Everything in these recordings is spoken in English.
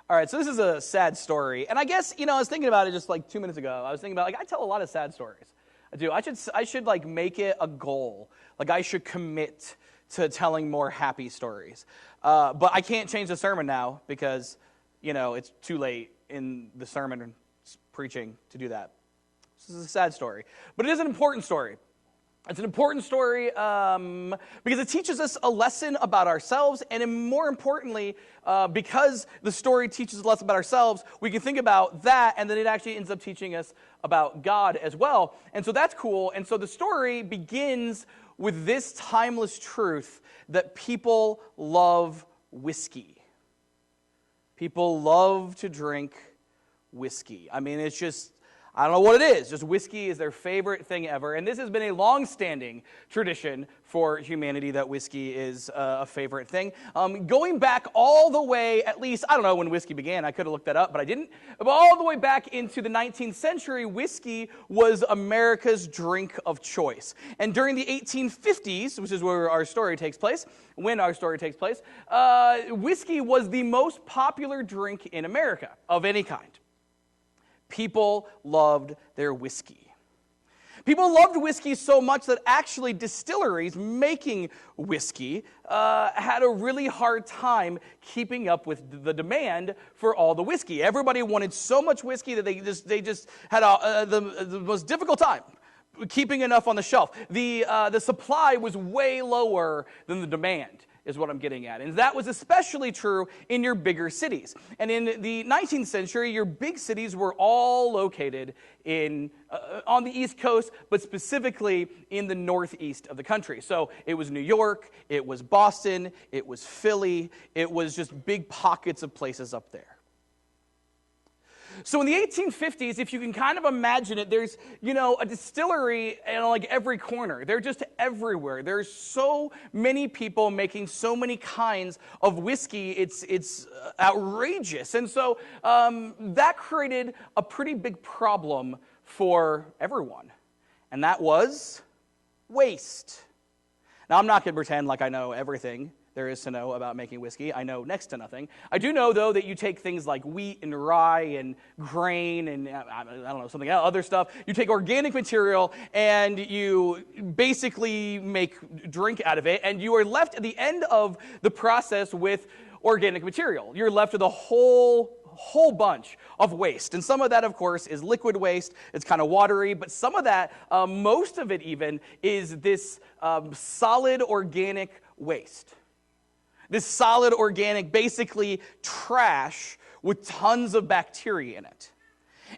All right, so this is a sad story. And I guess, I was thinking about it just like 2 minutes ago. I was thinking about, I tell a lot of sad stories. I do. I should like make it a goal. Like I should commit to telling more happy stories. But I can't change the sermon now because, it's too late in the sermon preaching to do that. This is a sad story. But it is an important story. It's an important story because it teaches us a lesson about ourselves, and more importantly, because the story teaches us a lesson about ourselves, we can think about that, and then it actually ends up teaching us about God as well. And so that's cool. And so the story begins with this timeless truth that people love whiskey. People love to drink whiskey. I mean, it's just, I don't know what it is. Just whiskey is their favorite thing ever. And this has been a long-standing tradition for humanity that whiskey is a favorite thing. Going back all the way, at least, I don't know when whiskey began. I could have looked that up, but I didn't. But all the way back into the 19th century, whiskey was America's drink of choice. And during the 1850s, which is where our story takes place, whiskey was the most popular drink in America of any kind. People loved their whiskey. People loved whiskey so much that actually distilleries making whiskey had a really hard time keeping up with the demand for all the whiskey. Everybody wanted so much whiskey that they just had the most difficult time keeping enough on the shelf. The supply was way lower than the demand, is what I'm getting at. And that was especially true in your bigger cities. And in the 19th century, your big cities were all located on the East Coast, but specifically in the northeast of the country. So it was New York, it was Boston, it was Philly, it was just big pockets of places up there. So in the 1850s, if you can kind of imagine it, there's, a distillery in like every corner. They're just everywhere. There's so many people making so many kinds of whiskey. It's outrageous. And so that created a pretty big problem for everyone. And that was waste. Now, I'm not going to pretend like I know everything there is to know about making whiskey. I know next to nothing. I do know, though, that you take things like wheat and rye and grain and, I don't know, something else, other stuff. You take organic material and you basically make drink out of it, and you are left at the end of the process with organic material. You're left with a whole bunch of waste. And some of that, of course, is liquid waste. It's kind of watery, but some of that, most of it even, is this solid organic waste. This solid organic, basically trash with tons of bacteria in it.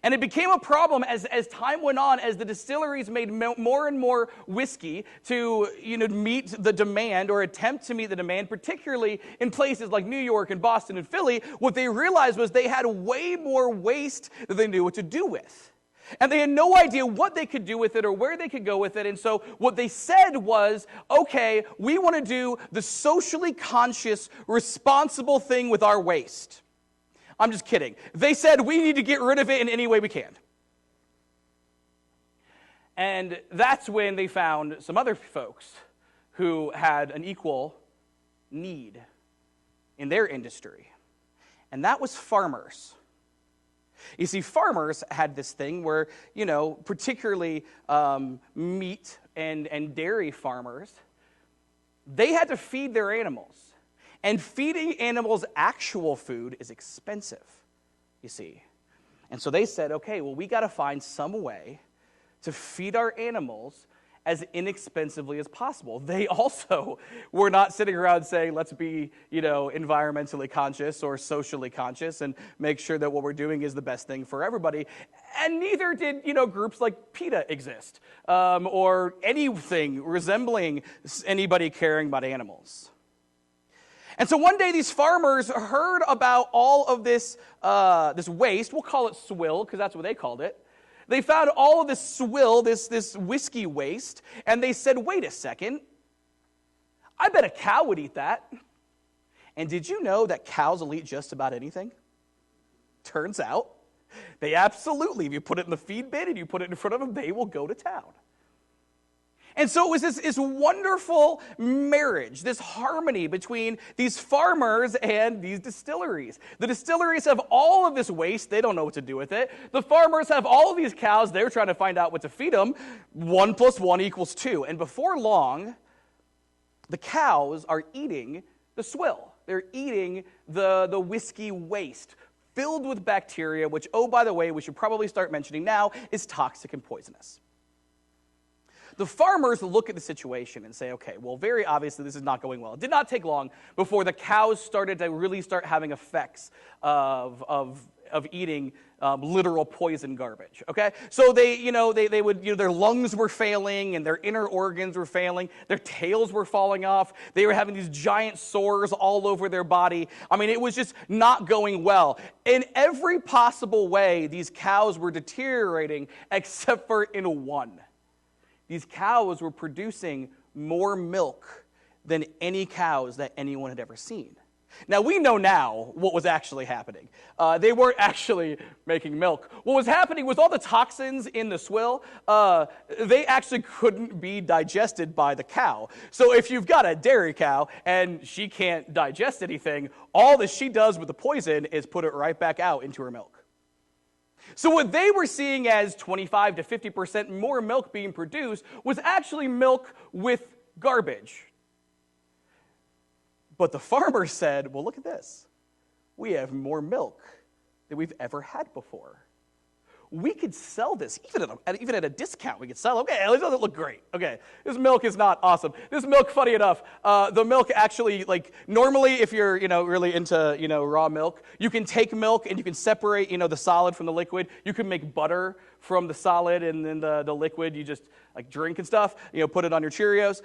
And it became a problem as time went on, as the distilleries made more and more whiskey to meet the demand or attempt to meet the demand, particularly in places like New York and Boston and Philly. What they realized was they had way more waste than they knew what to do with. And they had no idea what they could do with it or where they could go with it. And so what they said was, okay, we want to do the socially conscious, responsible thing with our waste. I'm just kidding. They said we need to get rid of it in any way we can. And that's when they found some other folks who had an equal need in their industry. And that was farmers. You see, farmers had this thing where, particularly meat and dairy farmers, they had to feed their animals. And feeding animals actual food is expensive, you see. And so they said, okay, well, we got to find some way to feed our animals as inexpensively as possible. They also were not sitting around saying, let's be, environmentally conscious or socially conscious and make sure that what we're doing is the best thing for everybody. And neither did, groups like PETA exist or anything resembling anybody caring about animals. And so one day these farmers heard about all of this waste. We'll call it swill because that's what they called it. They found all of this swill, this whiskey waste, and they said, wait a second, I bet a cow would eat that. And did you know that cows will eat just about anything? Turns out, they absolutely, if you put it in the feed bin and you put it in front of them, they will go to town. And so it was this wonderful marriage, this harmony between these farmers and these distilleries. The distilleries have all of this waste. They don't know what to do with it. The farmers have all of these cows. They're trying to find out what to feed them. 1 + 1 = 2. And before long, the cows are eating the swill. They're eating the whiskey waste filled with bacteria, which, oh, by the way, we should probably start mentioning now, is toxic and poisonous. The farmers look at the situation and say, okay, well, very obviously this is not going well. It did not take long before the cows started to really start having effects of eating literal poison garbage, okay? So they would, their lungs were failing and their inner organs were failing. Their tails were falling off. They were having these giant sores all over their body. I mean, it was just not going well. In every possible way, these cows were deteriorating except for in one. These cows were producing more milk than any cows that anyone had ever seen. Now, we know now what was actually happening. They weren't actually making milk. What was happening was all the toxins in the swill, they actually couldn't be digested by the cow. So if you've got a dairy cow and she can't digest anything, all that she does with the poison is put it right back out into her milk. So what they were seeing as 25 to 50% more milk being produced was actually milk with garbage. But the farmer said, well, look at this. We have more milk than we've ever had before. We could sell this, even at a discount, we could sell it. Okay, it doesn't look great. Okay, this milk is not awesome. This milk, funny enough, the milk actually, normally if you're, really into, raw milk, you can take milk and you can separate, the solid from the liquid. You can make butter from the solid, and then the liquid you just, drink and stuff, put it on your Cheerios.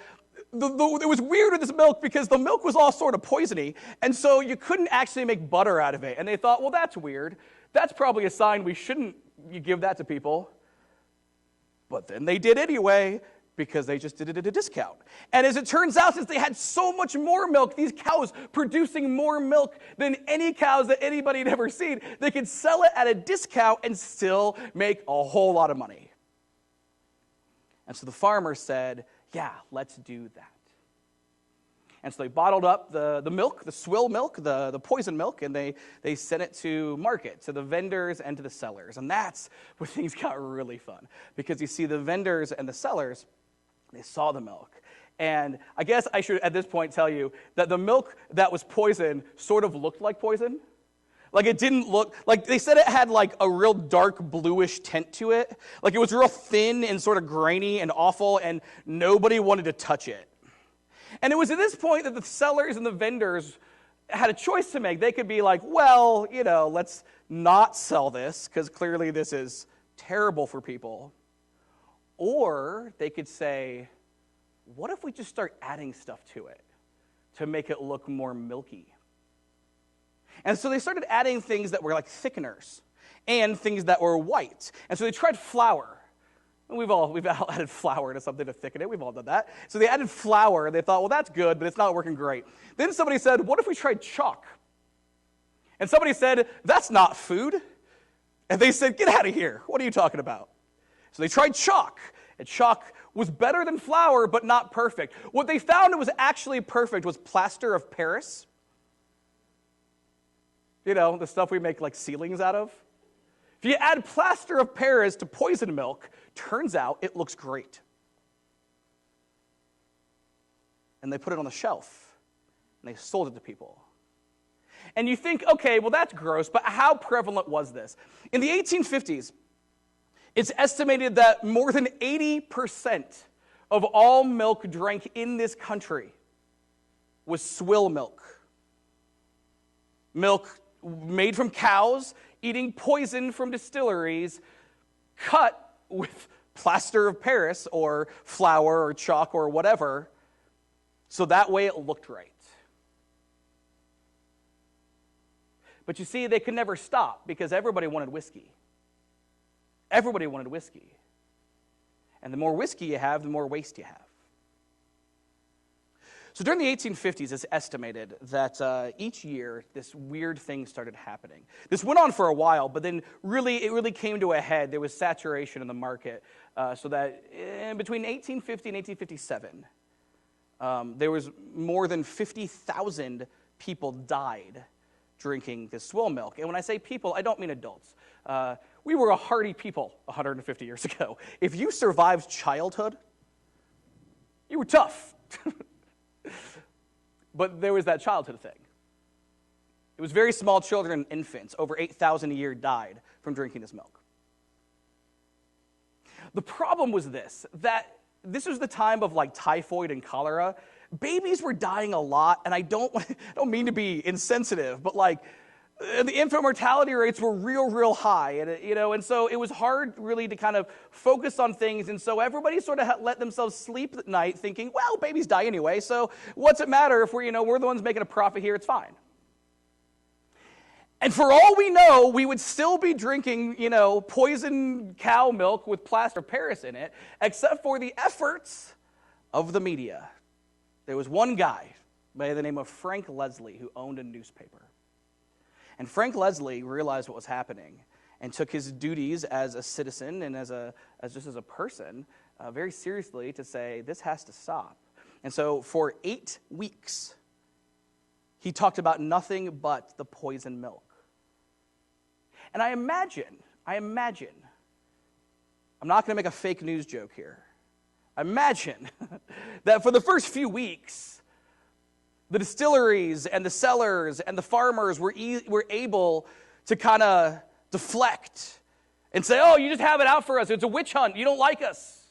It was weird with this milk because the milk was all sort of poisony, and so you couldn't actually make butter out of it. And they thought, well, that's weird. That's probably a sign we shouldn't give that to people. But then they did anyway because they just did it at a discount. And as it turns out, since they had so much more milk, these cows producing more milk than any cows that anybody had ever seen, they could sell it at a discount and still make a whole lot of money. And so the farmer said, yeah, let's do that. And so they bottled up the milk, the swill milk, the poison milk, and they sent it to market, to the vendors and to the sellers. And that's where things got really fun. Because you see, the vendors and the sellers, they saw the milk. And I guess I should at this point tell you that the milk that was poison sort of looked like poison. It didn't look, they said it had a real dark bluish tint to it. It was real thin and sort of grainy and awful, and nobody wanted to touch it. And it was at this point that the sellers and the vendors had a choice to make. They could be like, well, let's not sell this because clearly this is terrible for people. Or they could say, what if we just start adding stuff to it to make it look more milky? And so they started adding things that were like thickeners and things that were white. And so they tried flour. We've all added flour to something to thicken it. We've all done that. So they added flour, and they thought, well, that's good, but it's not working great. Then somebody said, what if we tried chalk? And somebody said, that's not food. And they said, get out of here. What are you talking about? So they tried chalk, and chalk was better than flour, but not perfect. What they found was actually perfect was plaster of Paris. The stuff we make ceilings out of. If you add plaster of Paris to poison milk, turns out it looks great. And they put it on the shelf, and they sold it to people. And you think, okay, well, that's gross, but how prevalent was this? In the 1850s, it's estimated that more than 80% of all milk drank in this country was swill milk. Milk made from cows, eating poison from distilleries, cut with plaster of Paris or flour or chalk or whatever, so that way it looked right. But you see, they could never stop because everybody wanted whiskey. Everybody wanted whiskey. And the more whiskey you have, the more waste you have. So during the 1850s, it's estimated that each year this weird thing started happening. This went on for a while, but then it really came to a head. There was saturation in the market, so that between 1850 and 1857, there was more than 50,000 people died drinking this swill milk. And when I say people, I don't mean adults. We were a hardy people 150 years ago. If you survived childhood, you were tough. But there was that childhood thing. It was very small children and infants. Over 8,000 a year died from drinking this milk. The problem was that this was the time of like typhoid and cholera. Babies were dying a lot, and I don't mean to be insensitive, but like the infant mortality rates were real high, and so it was hard really to kind of focus on things, and so everybody sort of let themselves sleep at night thinking, well, babies die anyway, so what's it matter if we're the ones making a profit here, it's fine. And for all we know, we would still be drinking, poison cow milk with plaster of Paris in it, except for the efforts of the media. There was one guy by the name of Frank Leslie who owned a newspaper. And Frank Leslie realized what was happening and took his duties as a citizen and as just as a person very seriously to say, this has to stop. And so for 8 weeks, he talked about nothing but the poison milk. And I imagine, I'm not going to make a fake news joke here. Imagine that for the first few weeks, the distilleries and the cellars and the farmers were able to kind of deflect and say, oh, you just have it out for us. It's a witch hunt. You don't like us.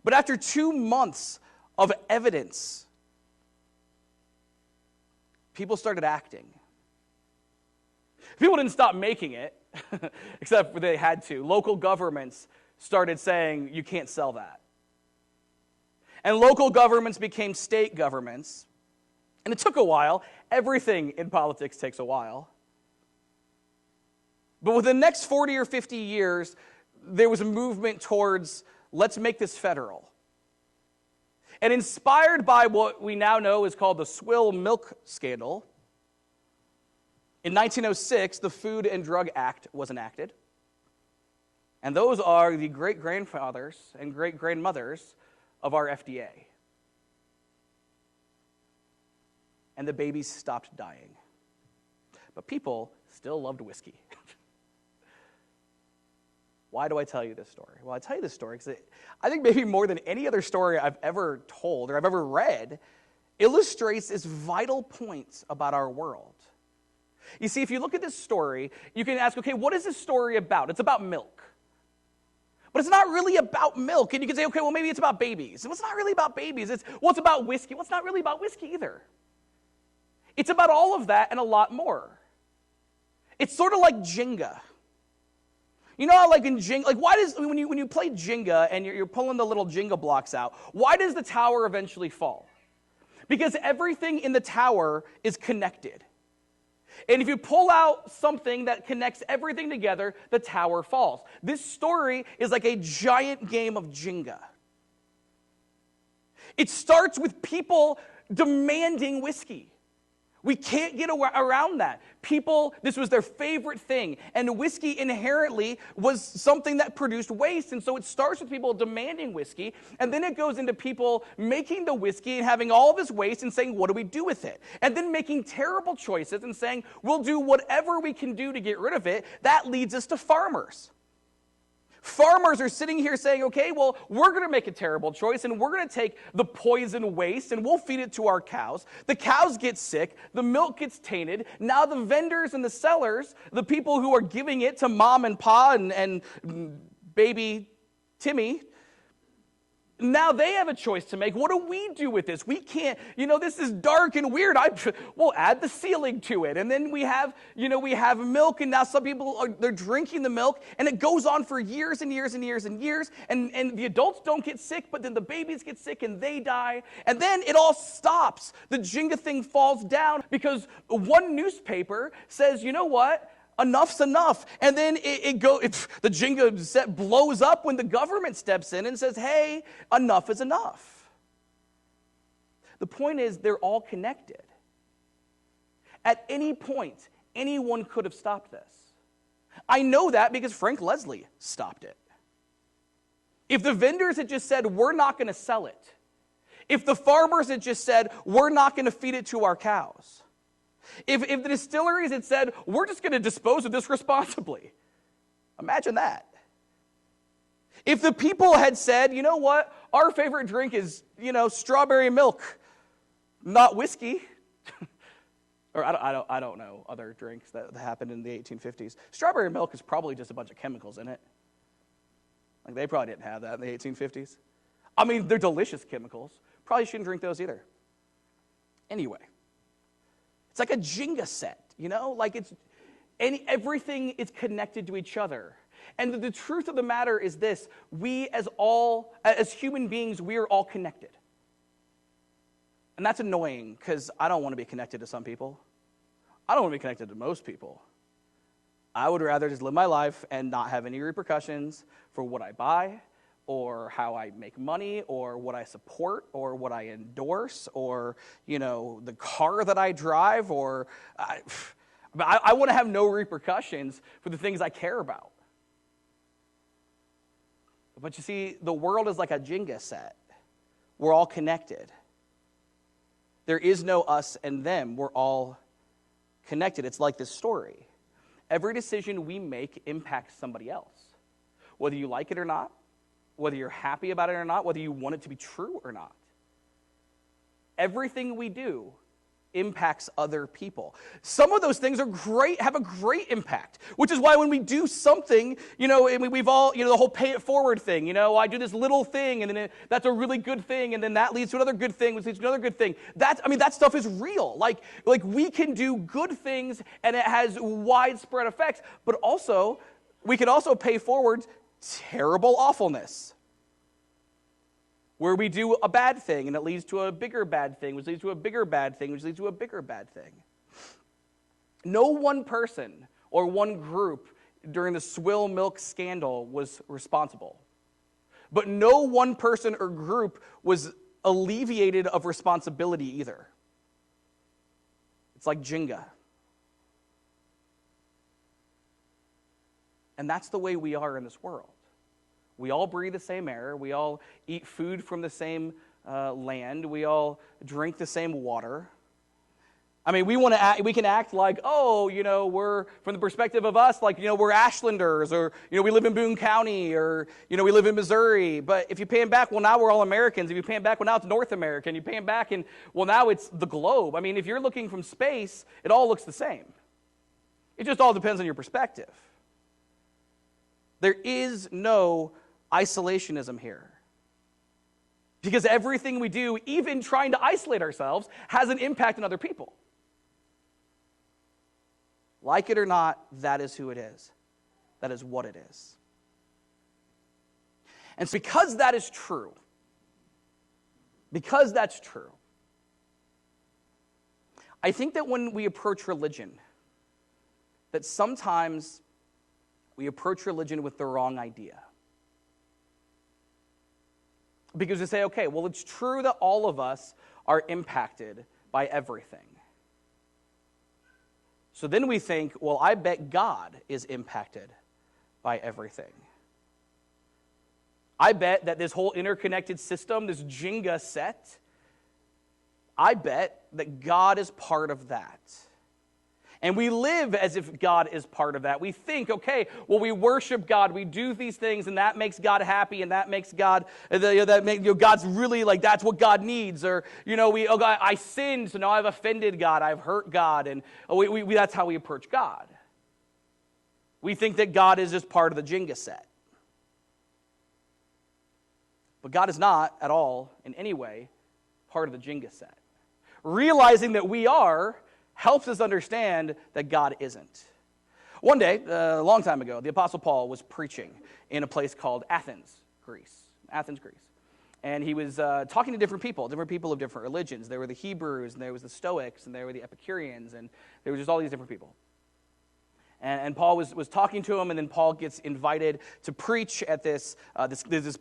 But after 2 months of evidence, people started acting. People didn't stop making it, except they had to. Local governments started saying, you can't sell that. And local governments became state governments. And it took a while. Everything in politics takes a while. But within the next 40 or 50 years, there was a movement towards, let's make this federal. And inspired by what we now know is called the swill milk scandal, in 1906, the Food and Drug Act was enacted. And those are the great-grandfathers and great-grandmothers of our FDA. And the babies stopped dying. But people still loved whiskey. Why do I tell you this story? Well, I tell you this story because I think maybe more than any other story I've ever told or I've ever read illustrates this vital point about our world. You see, if you look at this story, you can ask, okay, what is this story about? It's about milk. But it's not really about milk. And you can say, okay, well, maybe it's about babies. Well, it's not really about babies. It's about whiskey. Well, it's not really about whiskey either. It's about all of that and a lot more. It's sort of like Jenga. You know how like in Jenga, like why does, when you play Jenga and you're pulling the little Jenga blocks out, why does the tower eventually fall? Because everything in the tower is connected. And if you pull out something that connects everything together, the tower falls. This story is like a giant game of Jenga. It starts with people demanding whiskey. We can't get around that. People, this was their favorite thing. And whiskey inherently was something that produced waste. And so it starts with people demanding whiskey. And then it goes into people making the whiskey and having all of this waste and saying, what do we do with it? And then making terrible choices and saying, we'll do whatever we can do to get rid of it. That leads us to farmers. Farmers are sitting here saying, okay, well, we're going to make a terrible choice, and we're going to take the poison waste, and we'll feed it to our cows. The cows get sick. The milk gets tainted. Now the vendors and the sellers, the people who are giving it to mom and pa and baby Timmy, now they have a choice to make. What do we do with this? We can't, this is dark and weird. We'll add the ceiling to it. And then we have milk, and now some people they're drinking the milk, and it goes on for years and years and years and years. And the adults don't get sick, but then the babies get sick and they die. And then it all stops. The Jenga thing falls down because one newspaper says, you know what? Enough's enough. And then the Jenga set blows up when the government steps in and says, hey, enough is enough. The point is, they're all connected. At any point, anyone could have stopped this. I know that because Frank Leslie stopped it. If the vendors had just said, we're not going to sell it. If the farmers had just said, we're not going to feed it to our cows. If the distilleries had said, we're just going to dispose of this responsibly. Imagine that. If the people had said, you know what, our favorite drink is, strawberry milk, not whiskey. Or I don't know other drinks that happened in the 1850s. Strawberry milk is probably just a bunch of chemicals in it. Like they probably didn't have that in the 1850s. I mean, they're delicious chemicals. Probably shouldn't drink those either. Anyway, it's like a Jenga set, like everything is connected to each other. And the truth of the matter is this: we as human beings, we are all connected. And that's annoying because I don't want to be connected to some people. I don't want to be connected to most people. I would rather just live my life and not have any repercussions for what I buy or how I make money or what I support or what I endorse or, the car that I drive or I want to have no repercussions for the things I care about. But you see, the world is like a Jenga set. We're all connected. There is no us and them. We're all connected. It's like this story. Every decision we make impacts somebody else. Whether you like it or not, whether you're happy about it or not, whether you want it to be true or not. Everything we do impacts other people. Some of those things are great, have a great impact, which is why when we do something, we've all, the whole pay it forward thing, I do this little thing and then that's a really good thing and then that leads to another good thing, which leads to another good thing. That stuff is real. Like we can do good things and it has widespread effects, but also we can also pay forward terrible awfulness. Where we do a bad thing, and it leads to a bigger bad thing, which leads to a bigger bad thing, which leads to a bigger bad thing. No one person or one group during the swill milk scandal was responsible. But no one person or group was alleviated of responsibility either. It's like Jenga. And that's the way we are in this world. We all breathe the same air. We all eat food from the same land. We all drink the same water. I mean, we can act like, we're, from the perspective of us, like, we're Ashlanders, or, we live in Boone County, or, we live in Missouri. But if you pay them back, well, now we're all Americans. If you pay them back, well, now it's North America. And you pay them back, and, well, now it's the globe. I mean, if you're looking from space, it all looks the same. It just all depends on your perspective. There is no isolationism here. Because everything we do, even trying to isolate ourselves, has an impact on other people. Like it or not, that is who it is. That is what it is. And so because that is true, because that's true, I think that when we approach religion, that sometimes we approach religion with the wrong idea. Because we say, okay, well, it's true that all of us are impacted by everything. So then we think, well, I bet God is impacted by everything. I bet that this whole interconnected system, this Jenga set, I bet that God is part of that. And we live as if God is part of that. We think, okay, well, we worship God, we do these things, and that makes God happy, and that makes God, God's really like, that's what God needs. Or, I sinned, so now I've offended God, I've hurt God, and that's how we approach God. We think that God is just part of the Jenga set. But God is not at all, in any way, part of the Jenga set. Realizing that we are helps us understand that God isn't. One day, a long time ago, the Apostle Paul was preaching in a place called Athens, Greece. And he was talking to different people of different religions. There were the Hebrews, and there was the Stoics, and there were the Epicureans, and there were just all these different people. And Paul was talking to him, and then Paul gets invited to preach at this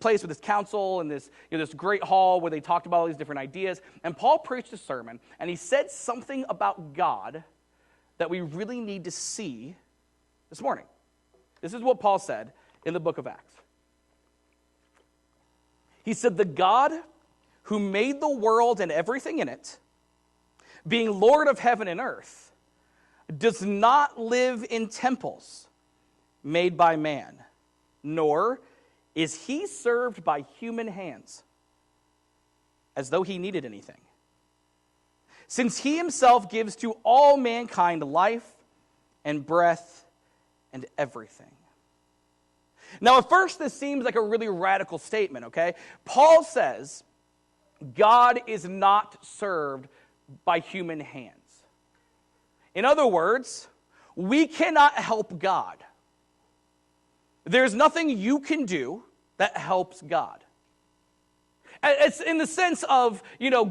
place with this council and this great hall where they talked about all these different ideas. And Paul preached a sermon, and he said something about God that we really need to see this morning. This is what Paul said in the book of Acts. He said, "The God who made the world and everything in it, being Lord of heaven and earth, does not live in temples made by man, nor is he served by human hands, as though he needed anything. Since he himself gives to all mankind life and breath and everything." Now, at first, this seems like a really radical statement, okay? Paul says God is not served by human hands. In other words, we cannot help God. There's nothing you can do that helps God. It's in the sense of,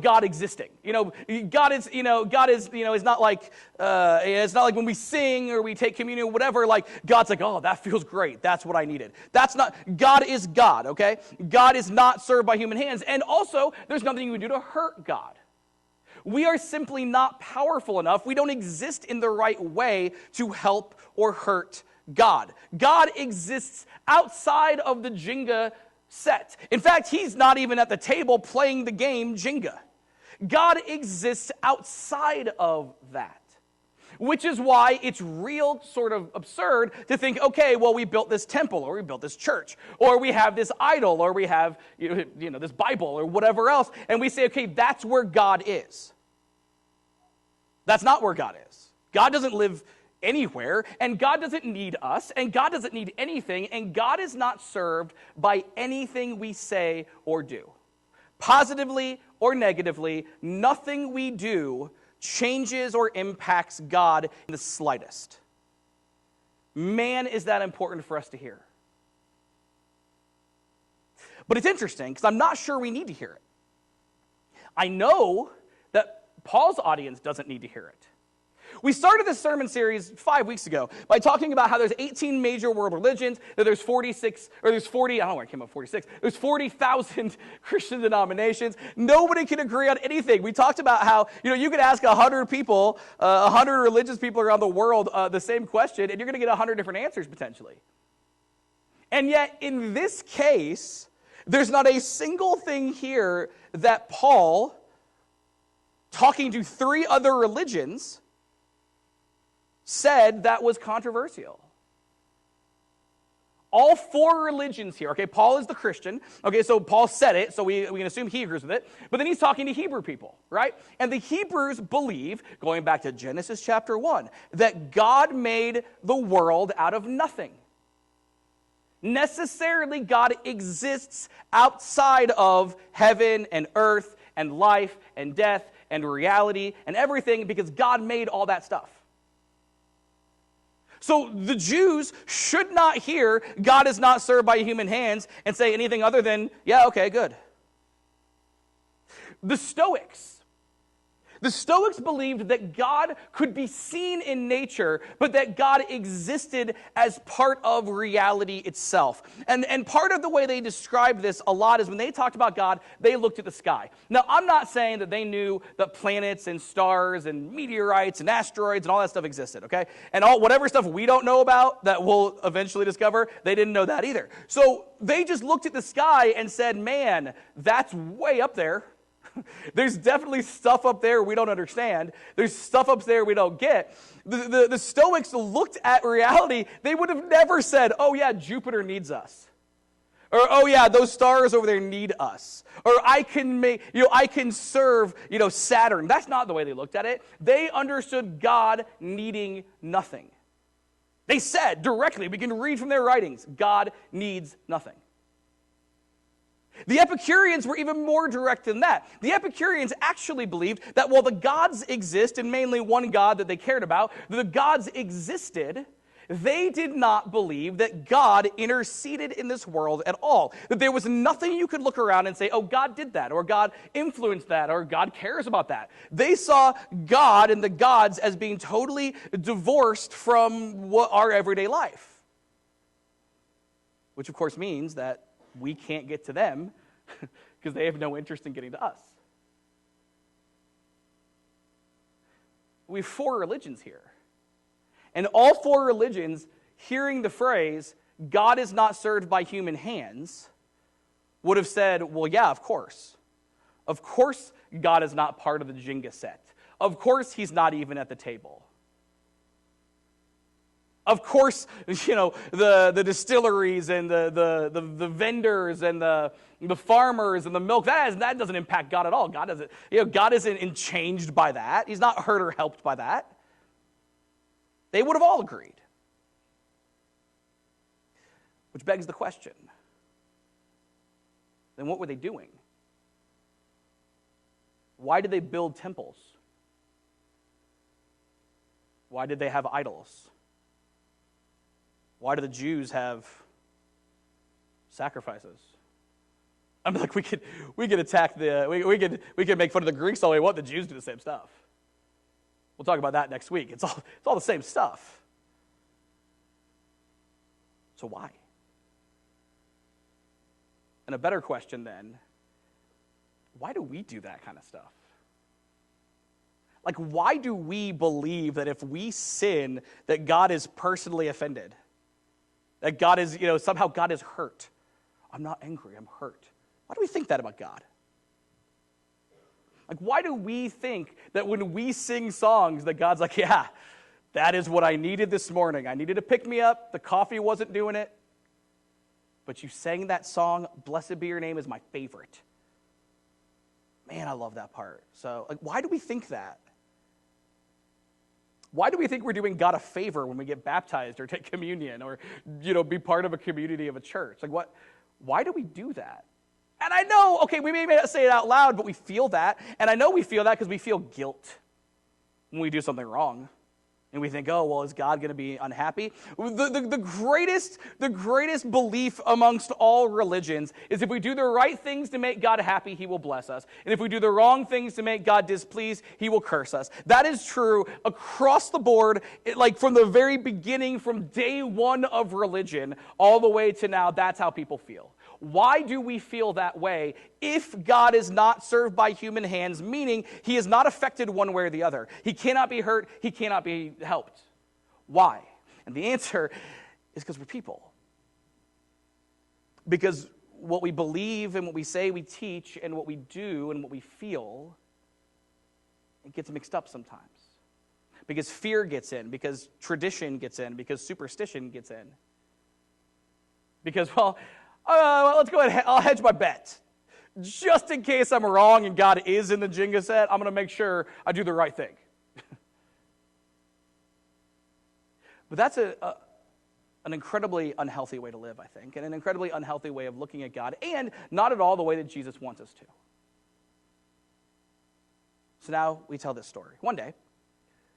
God existing. God is not like, it's not like when we sing or we take communion or whatever, like God's like, oh, that feels great. That's what I needed. That's not, God is God, okay? God is not served by human hands. And also, there's nothing you can do to hurt God. We are simply not powerful enough. We don't exist in the right way to help or hurt God. God exists outside of the Jenga set. In fact, he's not even at the table playing the game Jenga. God exists outside of that. Which is why it's real sort of absurd to think, okay, well, we built this temple, or we built this church, or we have this idol, or we have this Bible, or whatever else, and we say, okay, that's where God is. That's not where God is. God doesn't live anywhere, and God doesn't need us, and God doesn't need anything, and God is not served by anything we say or do. Positively or negatively, nothing we do changes or impacts God in the slightest. Man, is that important for us to hear. But it's interesting, because I'm not sure we need to hear it. I know that Paul's audience doesn't need to hear it. We started this sermon series 5 weeks ago by talking about how there's 18 major world religions, that there's 46, or there's 40, I don't know where I came up with 46, there's 40,000 Christian denominations. Nobody can agree on anything. We talked about how, you could ask 100 people, 100 religious people around the world the same question, and you're going to get 100 different answers potentially. And yet, in this case, there's not a single thing here that Paul, talking to 3 other religions, said that was controversial. All 4 religions here, okay, Paul is the Christian, okay, so Paul said it, so we can assume he agrees with it, but then he's talking to Hebrew people, right? And the Hebrews believe, going back to Genesis chapter 1, that God made the world out of nothing. Necessarily, God exists outside of heaven and earth and life and death and reality and everything, because God made all that stuff. So the Jews should not hear God is not served by human hands and say anything other than, yeah, okay, good. The Stoics believed that God could be seen in nature, but that God existed as part of reality itself. And part of the way they described this a lot is when they talked about God, they looked at the sky. Now, I'm not saying that they knew that planets and stars and meteorites and asteroids and all that stuff existed, okay? And whatever stuff we don't know about that we'll eventually discover, they didn't know that either. So they just looked at the sky and said, man, that's way up there. There's definitely stuff up there we don't understand. There's stuff up there we don't get. The Stoics looked at reality. They would have never said, oh yeah, Jupiter needs us. Or, oh yeah, those stars over there need us. Or I can serve, Saturn. That's not the way they looked at it. They understood God needing nothing. They said directly, we can read from their writings, God needs nothing. The Epicureans were even more direct than that. The Epicureans actually believed that while the gods exist, and mainly one god that they cared about, the gods existed, They did not believe that God interceded in this world at all. That there was nothing you could look around and say, oh, God did that, or God influenced that, or God cares about that. They saw God and the gods as being totally divorced from our everyday life. Which, of course, means that we can't get to them because they have no interest in getting to us. We have 4 religions here. And all 4 religions, hearing the phrase, God is not served by human hands, would have said, well, yeah, of course. Of course God is not part of the Jenga set. Of course he's not even at the table. Of course, the distilleries and the vendors and the farmers and the milk, that doesn't impact God at all. God isn't changed by that. He's not hurt or helped by that. They would have all agreed. Which begs the question, then what were they doing? Why did they build temples? Why did they have idols? Why do the Jews have sacrifices? I mean, like we could attack we could make fun of the Greeks all we want. The Jews do the same stuff. We'll talk about that next week. It's all the same stuff. So why? And a better question then, why do we do that kind of stuff? Like, why do we believe that if we sin, that God is personally offended? That God is, somehow God is hurt. I'm not angry, I'm hurt. Why do we think that about God? Like, why do we think that when we sing songs that God's like, yeah, that is what I needed this morning. I needed to pick me up. The coffee wasn't doing it. But you sang that song, Blessed Be Your Name, is my favorite. Man, I love that part. So, like, why do we think that? Why do we think we're doing God a favor when we get baptized or take communion or, be part of a community of a church? Like, why do we do that? And I know, okay, we may not say it out loud, but we feel that. And I know we feel that because we feel guilt when we do something wrong. And we think, oh, well, is God going to be unhappy? The greatest belief amongst all religions is if we do the right things to make God happy, he will bless us. And if we do the wrong things to make God displeased, he will curse us. That is true across the board, like from the very beginning, from day one of religion, all the way to now, that's how people feel. Why do we feel that way if God is not served by human hands, meaning he is not affected one way or the other? He cannot be hurt, he cannot be helped. Why? And the answer is because we're people. Because what we believe and what we say we teach and what we do and what we feel, it gets mixed up sometimes. Because fear gets in, because tradition gets in, because superstition gets in. Because, let's go ahead. I'll hedge my bet. Just in case I'm wrong and God is in the Jenga set, I'm going to make sure I do the right thing. But that's an incredibly unhealthy way to live, I think, and an incredibly unhealthy way of looking at God, and not at all the way that Jesus wants us to. So now we tell this story. One day,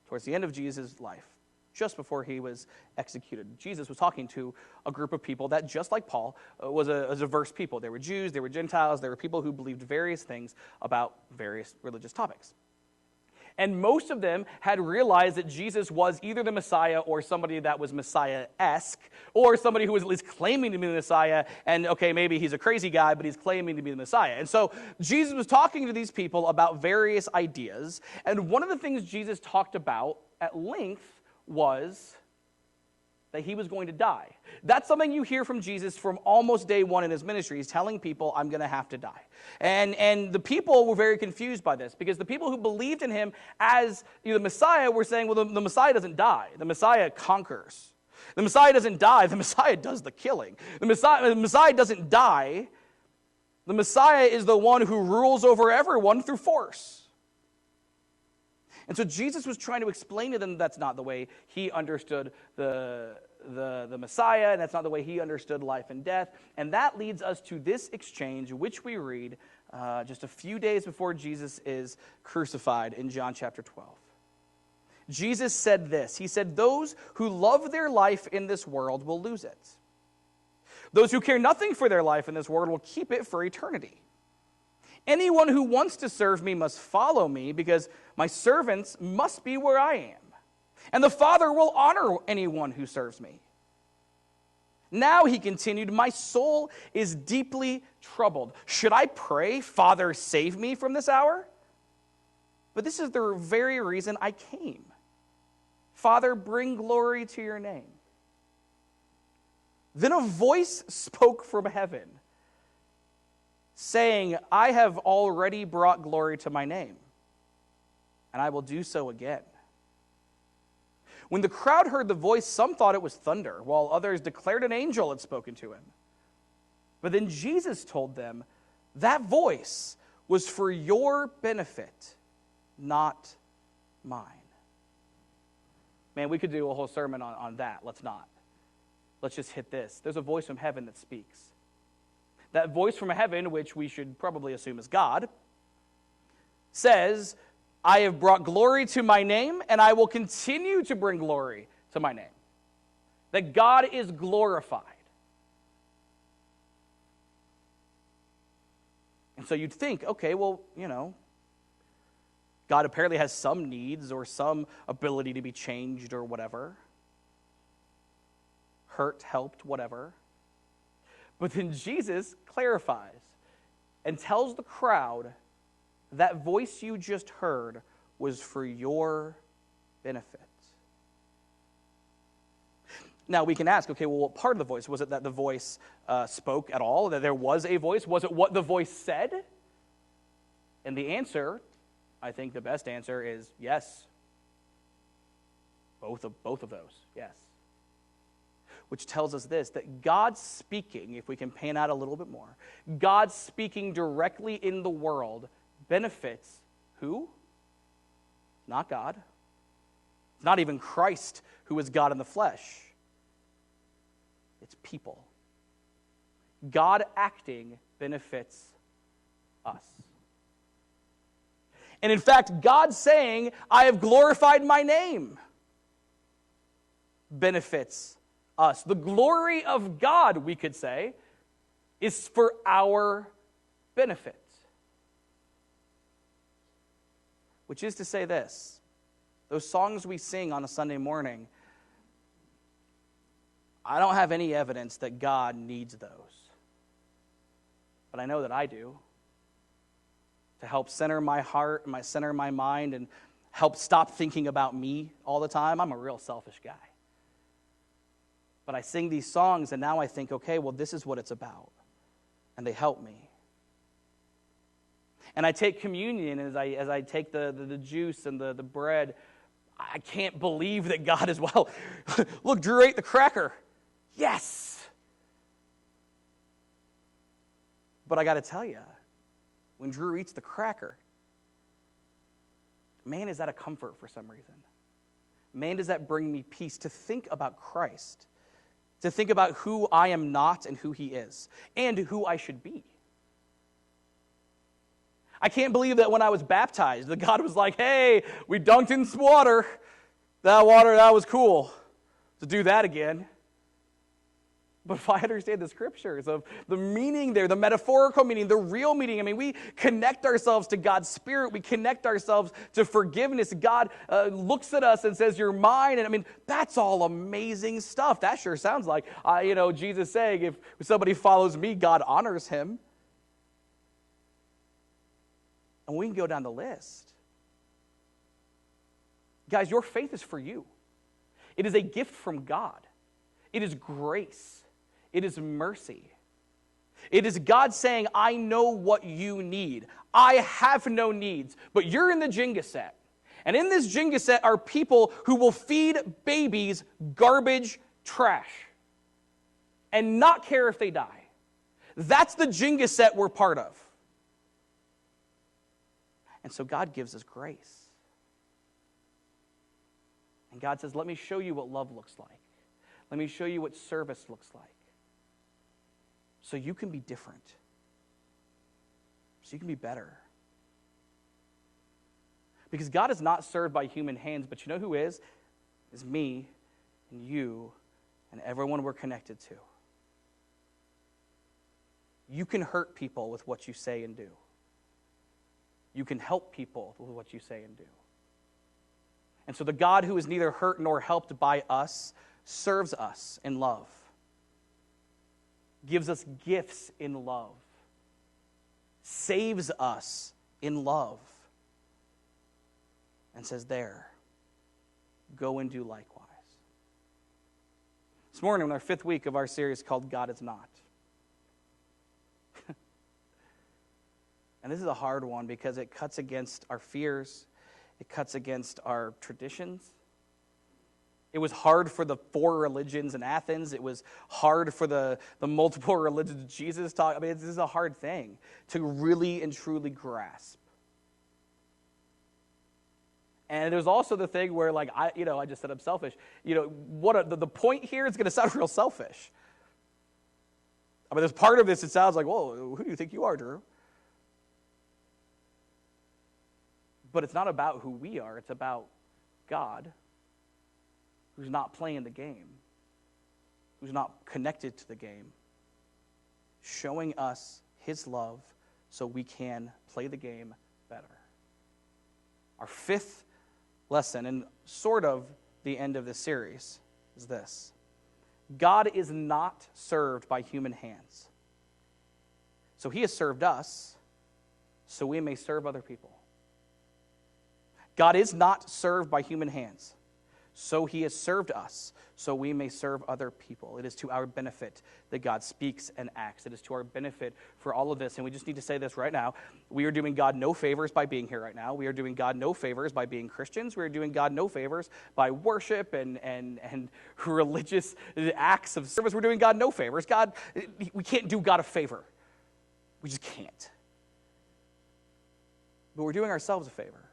towards the end of Jesus' life, just before he was executed, Jesus was talking to a group of people that, just like Paul, was a diverse people. There were Jews, there were Gentiles, there were people who believed various things about various religious topics. And most of them had realized that Jesus was either the Messiah or somebody that was Messiah-esque, or somebody who was at least claiming to be the Messiah, and okay, maybe he's a crazy guy, but he's claiming to be the Messiah. And so Jesus was talking to these people about various ideas, and one of the things Jesus talked about at length was that he was going to die. That's something you hear from Jesus from almost day one in his ministry. He's telling people, I'm going to have to die. And the people were very confused by this, because the people who believed in him as the Messiah were saying, well, the Messiah doesn't die. The Messiah conquers. The Messiah doesn't die. The Messiah does the killing. The Messiah doesn't die. The Messiah is the one who rules over everyone through force. And so Jesus was trying to explain to them that's not the way he understood the Messiah, and that's not the way he understood life and death. And that leads us to this exchange, which we read just a few days before Jesus is crucified in John chapter 12. Jesus said this. He said, "Those who love their life in this world will lose it. Those who care nothing for their life in this world will keep it for eternity. Anyone who wants to serve me must follow me, because my servants must be where I am. And the Father will honor anyone who serves me." Now, he continued, "My soul is deeply troubled. Should I pray, 'Father, save me from this hour?' But this is the very reason I came. Father, bring glory to your name." Then a voice spoke from heaven, saying, "I have already brought glory to my name, and I will do so again." When the crowd heard the voice, some thought it was thunder, while others declared an angel had spoken to him. But then Jesus told them, "That voice was for your benefit, not mine." Man, we could do a whole sermon on that. Let's not. Let's just hit this. There's a voice from heaven that speaks. That voice from heaven, which we should probably assume is God, says, "I have brought glory to my name, and I will continue to bring glory to my name." That God is glorified. And so you'd think, okay, well, God apparently has some needs or some ability to be changed or whatever. Hurt, helped, whatever. But then Jesus clarifies and tells the crowd, that voice you just heard was for your benefit. Now we can ask, okay, well, what part of the voice? Was it that the voice spoke at all, that there was a voice? Was it what the voice said? And the answer, I think the best answer is yes. Both of those, yes. Which tells us this, that God speaking, if we can pan out a little bit more, God speaking directly in the world benefits who? Not God. It's not even Christ who is God in the flesh. It's people. God acting benefits us. And in fact, God saying, "I have glorified my name," benefits us. The glory of God, we could say, is for our benefit. Which is to say this, those songs we sing on a Sunday morning, I don't have any evidence that God needs those. But I know that I do. To help center my heart, center my mind, and help stop thinking about me all the time. I'm a real selfish guy. But I sing these songs, and now I think, okay, well, this is what it's about. And they help me. And I take communion, and as I take the juice and the bread, I can't believe that God is, well, look, Drew ate the cracker. Yes! But I got to tell you, when Drew eats the cracker, man, is that a comfort for some reason. Man, does that bring me peace to think about Christ, to think about who I am not and who he is, and who I should be. I can't believe that when I was baptized, that God was like, "Hey, we dunked in some water. That was cool. To do that again." But if I understand the scriptures of the meaning there, the metaphorical meaning, the real meaning, we connect ourselves to God's Spirit. We connect ourselves to forgiveness. God looks at us and says, "You're mine." And that's all amazing stuff. That sure sounds like, Jesus saying, if somebody follows me, God honors him. And we can go down the list. Guys, your faith is for you. It is a gift from God. It is grace. It is mercy. It is God saying, "I know what you need. I have no needs, but you're in the Jenga set. And in this Jenga set are people who will feed babies garbage trash and not care if they die." That's the Jenga set we're part of. And so God gives us grace. And God says, "Let me show you what love looks like. Let me show you what service looks like. So you can be different. So you can be better." Because God is not served by human hands, but you know who is? Is me and you and everyone we're connected to. You can hurt people with what you say and do. You can help people with what you say and do. And so the God who is neither hurt nor helped by us serves us in love, gives us gifts in love, saves us in love, and says, there, go and do likewise. This morning, in our 5th week of our series called God Is Not. And this is a hard one because it cuts against our fears. It cuts against our traditions. It was hard for the 4 religions in Athens. It was hard for the multiple religions Jesus taught. I mean, this is a hard thing to really and truly grasp. And there's also the thing where, like, I just said I'm selfish. The point here is going to sound real selfish. I mean, there's part of this that sounds like, whoa, who do you think you are, Drew? But it's not about who we are. It's about God, who's not playing the game, who's not connected to the game, showing us his love so we can play the game better. Our 5th lesson, and sort of the end of this series, is this. God is not served by human hands. So he has served us so we may serve other people. God is not served by human hands. So he has served us, so we may serve other people. It is to our benefit that God speaks and acts. It is to our benefit for all of this. And we just need to say this right now. We are doing God no favors by being here right now. We are doing God no favors by being Christians. We are doing God no favors by worship and religious acts of service. We're doing God no favors. We can't do God a favor. We just can't. But we're doing ourselves a favor.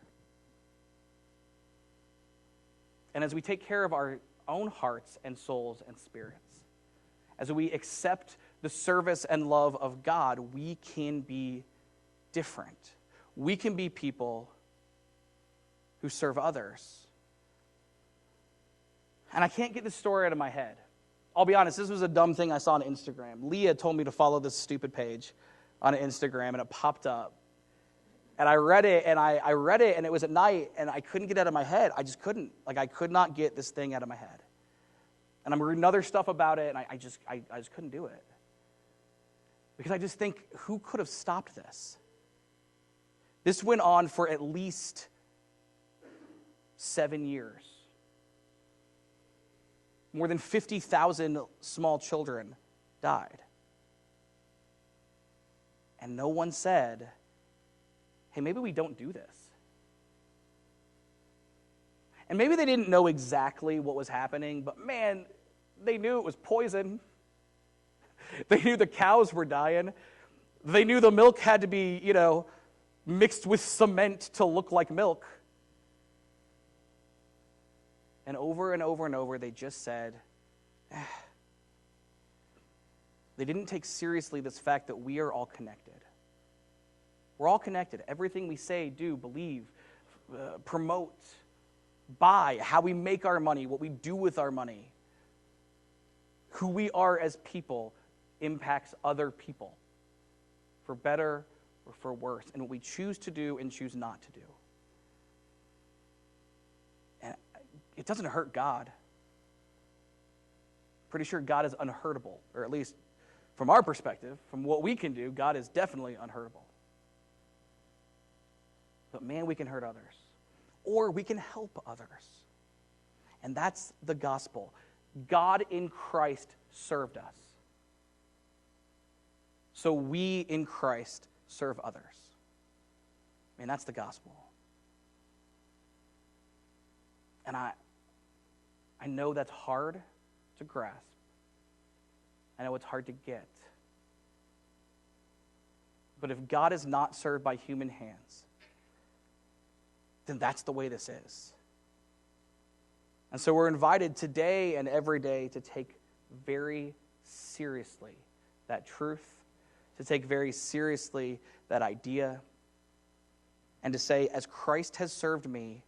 And as we take care of our own hearts and souls and spirits, as we accept the service and love of God, we can be different. We can be people who serve others. And I can't get this story out of my head. I'll be honest, this was a dumb thing I saw on Instagram. Leah told me to follow this stupid page on Instagram, and it popped up. And I read it, and it was at night, and I couldn't get it out of my head. I just couldn't. I could not get this thing out of my head. And I'm reading other stuff about it, and I just couldn't do it. Because I just think, who could have stopped this? This went on for at least 7 years. More than 50,000 small children died. And no one said, hey, maybe we don't do this. And maybe they didn't know exactly what was happening, but man, they knew it was poison. They knew the cows were dying. They knew the milk had to be, mixed with cement to look like milk. And over and over and over, they just said, They didn't take seriously this fact that we are all connected. We're all connected. Everything we say, do, believe, promote, buy, how we make our money, what we do with our money, who we are as people impacts other people, for better or for worse, and what we choose to do and choose not to do. And it doesn't hurt God. Pretty sure God is unhurtable, or at least from our perspective, from what we can do, God is definitely unhurtable. But man, we can hurt others. Or we can help others. And that's the gospel. God in Christ served us. So we in Christ serve others. Man, that's the gospel. And I know that's hard to grasp. I know it's hard to get. But if God is not served by human hands, then that's the way this is. And so we're invited today and every day to take very seriously that truth, to take very seriously that idea, and to say, as Christ has served me,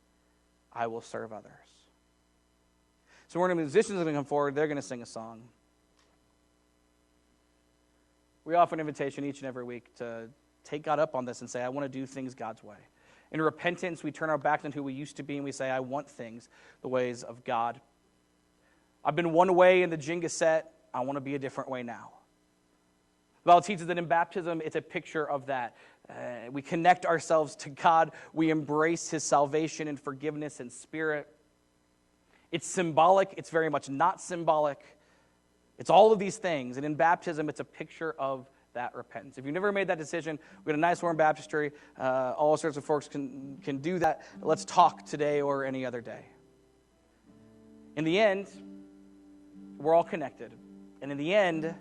I will serve others. So when the musicians are going to come forward, they're going to sing a song. We offer an invitation each and every week to take God up on this and say, I want to do things God's way. In repentance, we turn our backs on who we used to be and we say, I want things the ways of God. I've been one way in the Jenga set. I want to be a different way now. The Bible teaches that in baptism, it's a picture of that. We connect ourselves to God. We embrace his salvation and forgiveness and spirit. It's symbolic. It's very much not symbolic. It's all of these things. And in baptism, it's a picture of that repentance. If you've never made that decision, we've got a nice warm baptistry. All sorts of folks can do that. Let's talk today or any other day. In the end, we're all connected. And in the end,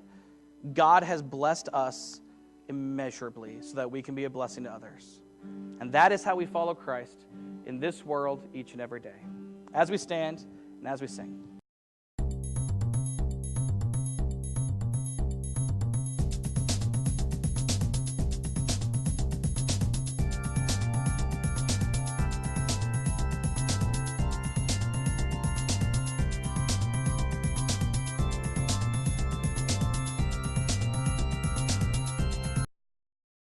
God has blessed us immeasurably so that we can be a blessing to others. And that is how we follow Christ in this world each and every day. As we stand and as we sing.